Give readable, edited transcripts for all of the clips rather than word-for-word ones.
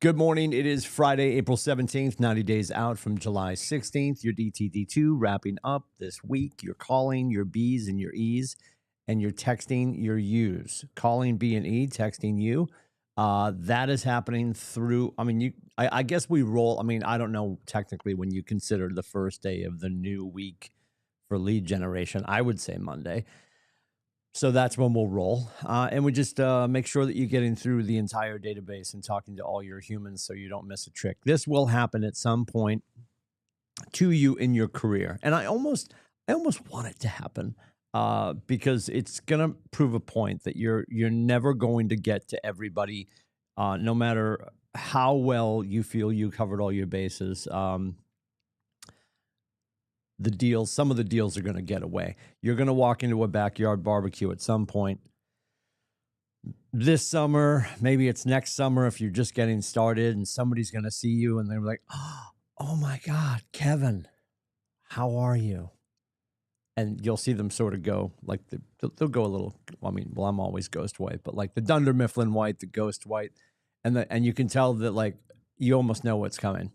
Good morning. It is Friday, April 17th, 90 days out from July 16th. Your DTD2 wrapping up this week. You're calling your B's and your E's, and you're texting your U's. Calling B and E, texting U. That is happening through, I guess we roll. I don't know technically when you consider the first day of the new week for lead generation. I would say Monday. So that's when we'll roll. And we just make sure that you're getting through the entire database and talking to all your humans so you don't miss a trick. This will happen at some point to you in your career. And I almost want it to happen because it's going to prove a point that you're never going to get to everybody, no matter how well you feel you covered all your bases. Some of the deals are going to get away. You're going to walk into a backyard barbecue at some point this summer. Maybe it's next summer if you're just getting started, and somebody's going to see you and they're like, oh my God, Kevin, how are you? And you'll see them sort of go like they'll go a little, I'm always ghost white, but like the Dunder Mifflin white, the ghost white. And you can tell that like you almost know what's coming.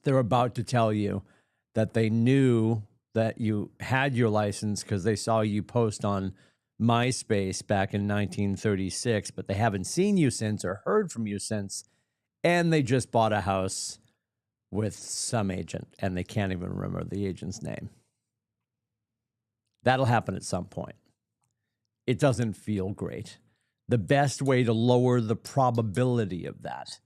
They're about to tell you that they knew that you had your license because they saw you post on MySpace back in 1936, but they haven't seen you since or heard from you since, and they just bought a house with some agent, and they can't even remember the agent's name. That'll happen at some point. It doesn't feel great. The best way to lower the probability of that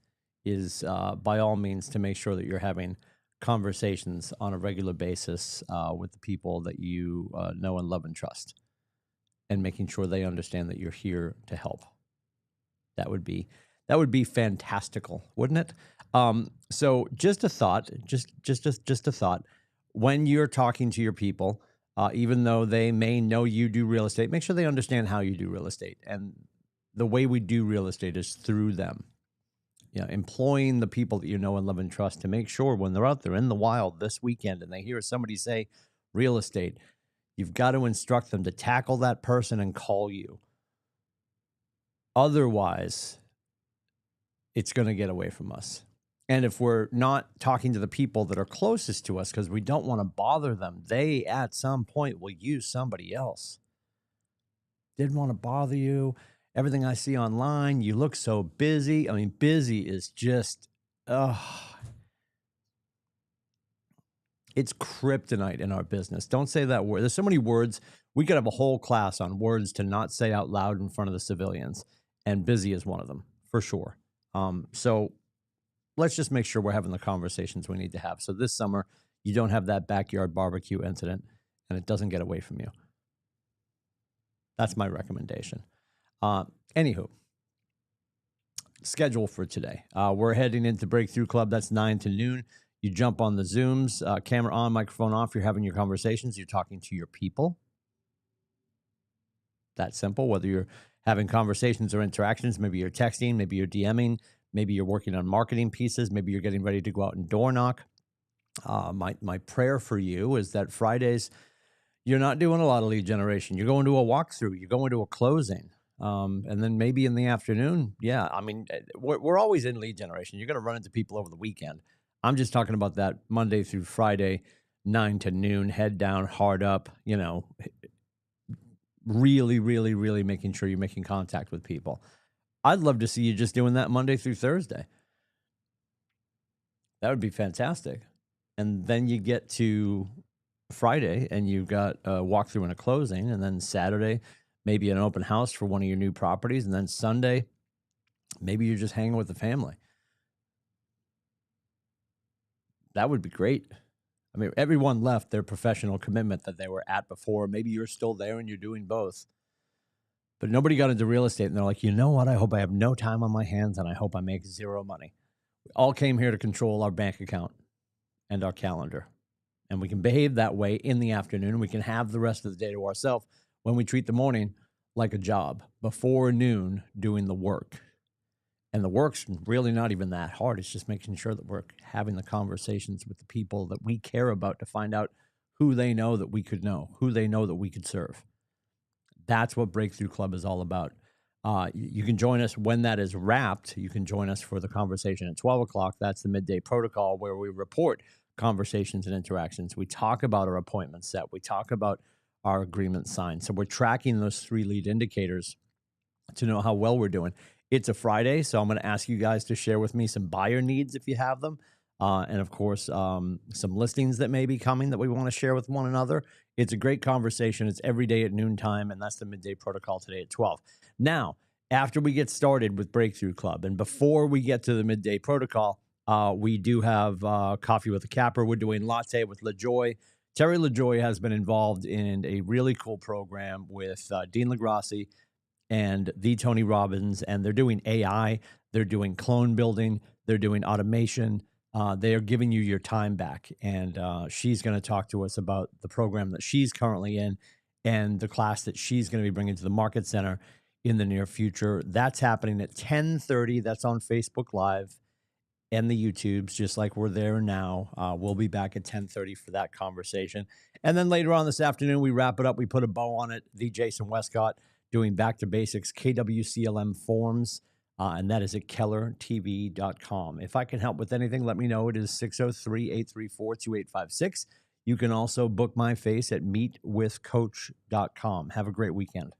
is, by all means, to make sure that you're having conversations on a regular basis with the people that you know and love and trust, and making sure they understand that you're here to help. That would be fantastical, wouldn't it? So just a thought, just a thought. When you're talking to your people, even though they may know you do real estate, make sure they understand how you do real estate. And the way we do real estate is through them. Employing the people that you know and love and trust to make sure when they're out there in the wild this weekend and they hear somebody say real estate, you've got to instruct them to tackle that person and call you. Otherwise, it's going to get away from us. And if we're not talking to the people that are closest to us because we don't want to bother them, they at some point will use somebody else. Didn't want to bother you. Everything I see online, you look so busy. Busy is just, it's kryptonite in our business. Don't say that word. There's so many words. We could have a whole class on words to not say out loud in front of the civilians, and busy is one of them, for sure. So let's just make sure we're having the conversations we need to have. So this summer, you don't have that backyard barbecue incident, and it doesn't get away from you. That's my recommendation. Anywho, schedule for today. We're heading into Breakthrough Club. That's 9 to noon. You jump on the Zooms, camera on, microphone off. You're having your conversations. You're talking to your people. That simple. Whether you're having conversations or interactions, maybe you're texting, maybe you're DMing, maybe you're working on marketing pieces, maybe you're getting ready to go out and door knock. My prayer for you is that Fridays, you're not doing a lot of lead generation. You're going to a walkthrough. You're going to a closing. And then maybe in the afternoon, we're always in lead generation. You're going to run into people over the weekend. I'm just talking about that Monday through Friday, 9 to noon, head down, hard up, really, really, really making sure you're making contact with people. I'd love to see you just doing that Monday through Thursday. That would be fantastic. And then you get to Friday and you've got a walkthrough and a closing, and then Saturday, maybe an open house for one of your new properties. And then Sunday, maybe you're just hanging with the family. That would be great. Everyone left their professional commitment that they were at before. Maybe you're still there and you're doing both. But nobody got into real estate and they're like, you know what? I hope I have no time on my hands and I hope I make zero money. We all came here to control our bank account and our calendar. And we can behave that way in the afternoon. We can have the rest of the day to ourselves when we treat the morning like a job. Before noon, doing the work. And the work's really not even that hard. It's just making sure that we're having the conversations with the people that we care about to find out who they know that we could know, who they know that we could serve. That's what Breakthrough Club is all about. You can join us when that is wrapped. You can join us for the conversation at 12 o'clock. That's the midday protocol where we report conversations and interactions. We talk about our appointment set. We talk about our agreement signed. So we're tracking those 3 lead indicators to know how well we're doing. It's a Friday, so I'm going to ask you guys to share with me some buyer needs if you have them. And of course, some listings that may be coming that we want to share with one another. It's a great conversation. It's every day at noontime, and that's the midday protocol today at 12. Now, after we get started with Breakthrough Club, and before we get to the midday protocol, we do have Coffee with a Capper. We're doing Latte with LaJoy. Terry LaJoy has been involved in a really cool program with Dean LaGrassi and the Tony Robbins, and they're doing AI, they're doing clone building, they're doing automation. They are giving you your time back, and she's going to talk to us about the program that she's currently in and the class that she's going to be bringing to the Market Center in the near future. That's happening at 10:30. That's on Facebook Live and the YouTubes, just like we're there now. We'll be back at 10:30 for that conversation. And then later on this afternoon, we wrap it up. We put a bow on it. The Jason Westcott doing Back to Basics, KWCLM forms, and that is at kellertv.com. If I can help with anything, let me know. It is 603-834-2856. You can also book my face at meetwithcoach.com. Have a great weekend.